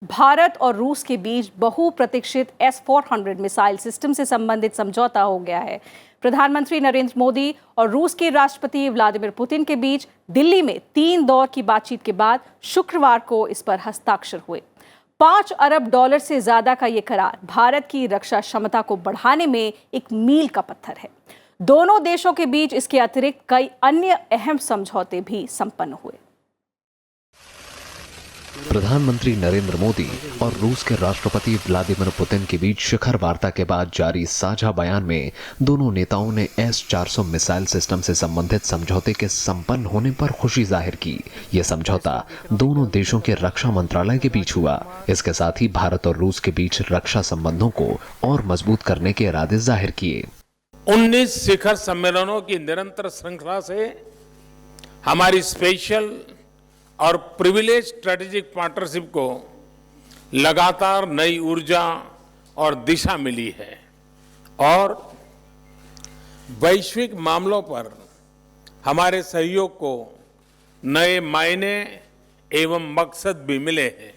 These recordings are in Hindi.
भारत और रूस के बीच बहुप्रतीक्षित S-400 मिसाइल सिस्टम से संबंधित समझौता हो गया है। प्रधानमंत्री नरेंद्र मोदी और रूस के राष्ट्रपति व्लादिमीर पुतिन के बीच दिल्ली में 3 दौर की बातचीत के बाद शुक्रवार को इस पर हस्ताक्षर हुए। $5 अरब से ज्यादा का ये करार भारत की रक्षा क्षमता को बढ़ाने में एक मील का पत्थर है। दोनों देशों के बीच इसके अतिरिक्त कई अन्य अहम समझौते भी संपन्न हुए। प्रधानमंत्री नरेंद्र मोदी और रूस के राष्ट्रपति व्लादिमीर पुतिन के बीच शिखर वार्ता के बाद जारी साझा बयान में दोनों नेताओं ने S-400 मिसाइल सिस्टम से संबंधित समझौते के संपन्न होने पर खुशी जाहिर की। यह समझौता दोनों देशों के रक्षा मंत्रालय के बीच हुआ। इसके साथ ही भारत और रूस के बीच रक्षा संबंधों को और मजबूत करने के इरादे जाहिर किए। 19 शिखर सम्मेलनों की निरंतर श्रृंखला से हमारी स्पेशल और प्रिविलेज स्ट्रेटेजिक पार्टनरशिप को लगातार नई ऊर्जा और दिशा मिली है और वैश्विक मामलों पर हमारे सहयोग को नए मायने एवं मकसद भी मिले हैं।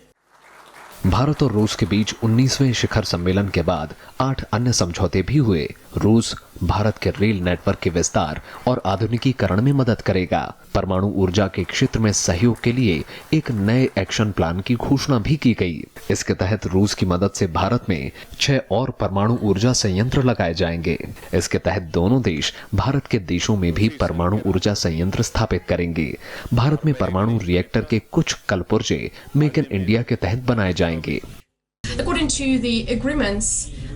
भारत और रूस के बीच 19वें शिखर सम्मेलन के बाद 8 अन्य समझौते भी हुए। रूस भारत के रेल नेटवर्क के विस्तार और आधुनिकीकरण में मदद करेगा। परमाणु ऊर्जा के क्षेत्र में सहयोग के लिए एक नए एक्शन प्लान की घोषणा भी की गई। इसके तहत रूस की मदद से भारत में 6 और परमाणु ऊर्जा संयंत्र लगाए जाएंगे। इसके तहत दोनों देश भारत के देशों में भी परमाणु ऊर्जा संयंत्र स्थापित करेंगे। भारत में परमाणु रिएक्टर के कुछ कलपुर्जे मेक इन इंडिया के तहत बनाए जाएंगे। According to the agreements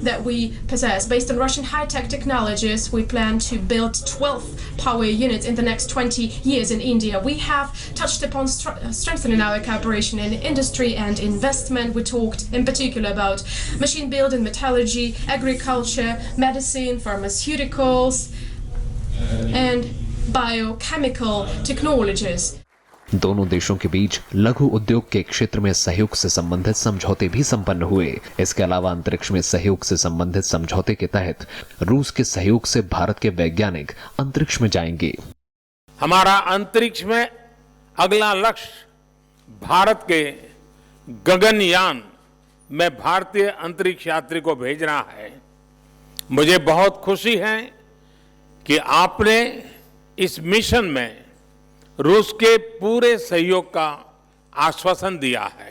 that we possess, based on Russian high-tech technologies, we plan to build 12 power units in the next 20 years in India. We have touched upon strengthening our cooperation in industry and investment. We talked in particular about machine building, metallurgy, agriculture, medicine, pharmaceuticals, and biochemical technologies. दोनों देशों के बीच लघु उद्योग के क्षेत्र में सहयोग से संबंधित समझौते भी संपन्न हुए। इसके अलावा अंतरिक्ष में सहयोग से संबंधित समझौते के तहत रूस के सहयोग से भारत के वैज्ञानिक अंतरिक्ष में जाएंगे। हमारा अंतरिक्ष में अगला लक्ष्य भारत के गगनयान में भारतीय अंतरिक्ष यात्री को भेजना है। मुझे बहुत खुशी है कि आपने इस मिशन में रूस के पूरे सहयोग का आश्वासन दिया है।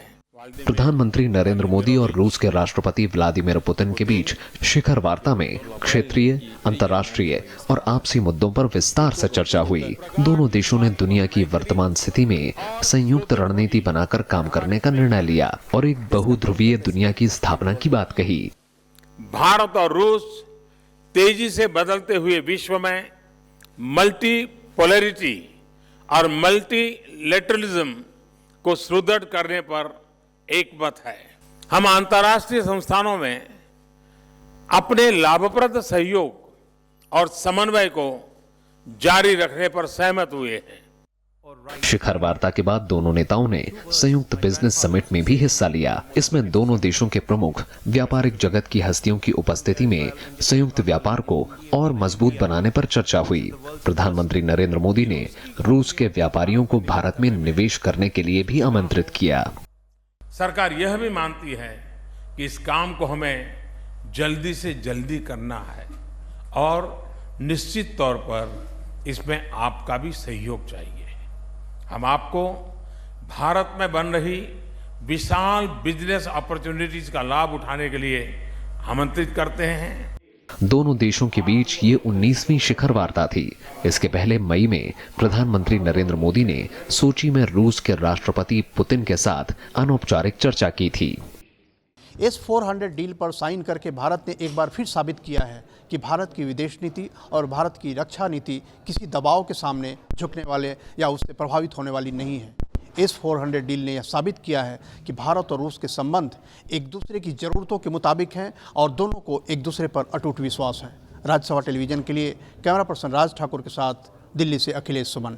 प्रधानमंत्री नरेंद्र मोदी और रूस के राष्ट्रपति व्लादिमीर पुतिन के बीच शिखर वार्ता में क्षेत्रीय, अंतर्राष्ट्रीय और आपसी मुद्दों पर विस्तार से चर्चा हुई। दोनों देशों ने दुनिया की वर्तमान स्थिति में संयुक्त रणनीति बनाकर काम करने का निर्णय लिया और एक बहुध्रुवीय दुनिया की स्थापना की बात कही। भारत और रूस तेजी से बदलते हुए विश्व में मल्टीपोलैरिटी और मल्टीलेटरलिज्म को सुदृढ़ करने पर एकमत है। हम अंतर्राष्ट्रीय संस्थानों में अपने लाभप्रद सहयोग और समन्वय को जारी रखने पर सहमत हुए हैं। शिखर वार्ता के बाद दोनों नेताओं ने संयुक्त बिजनेस समिट में भी हिस्सा लिया। इसमें दोनों देशों के प्रमुख व्यापारिक जगत की हस्तियों की उपस्थिति में संयुक्त व्यापार को और मजबूत बनाने पर चर्चा हुई। प्रधानमंत्री नरेंद्र मोदी ने रूस के व्यापारियों को भारत में निवेश करने के लिए भी आमंत्रित किया। सरकार यह भी मानती है कि इस काम को हमें जल्दी से जल्दी करना है और निश्चित तौर पर इसमें आपका भी सहयोग चाहिए। हम आपको भारत में बन रही विशाल बिजनेस अपॉर्चुनिटीज का लाभ उठाने के लिए आमंत्रित करते हैं। दोनों देशों के बीच ये 19वीं शिखर वार्ता थी। इसके पहले मई में प्रधानमंत्री नरेंद्र मोदी ने सोची में रूस के राष्ट्रपति पुतिन के साथ अनौपचारिक चर्चा की थी। S-400 डील पर साइन करके भारत ने एक बार फिर साबित किया है कि भारत की विदेश नीति और भारत की रक्षा नीति किसी दबाव के सामने झुकने वाले या उससे प्रभावित होने वाली नहीं है। S-400 डील ने यह साबित किया है कि भारत और रूस के संबंध एक दूसरे की ज़रूरतों के मुताबिक हैं और दोनों को एक दूसरे पर अटूट विश्वास है। राज्यसभा टेलीविज़न के लिए कैमरा पर्सन राज ठाकुर के साथ दिल्ली से अखिलेश सुमन।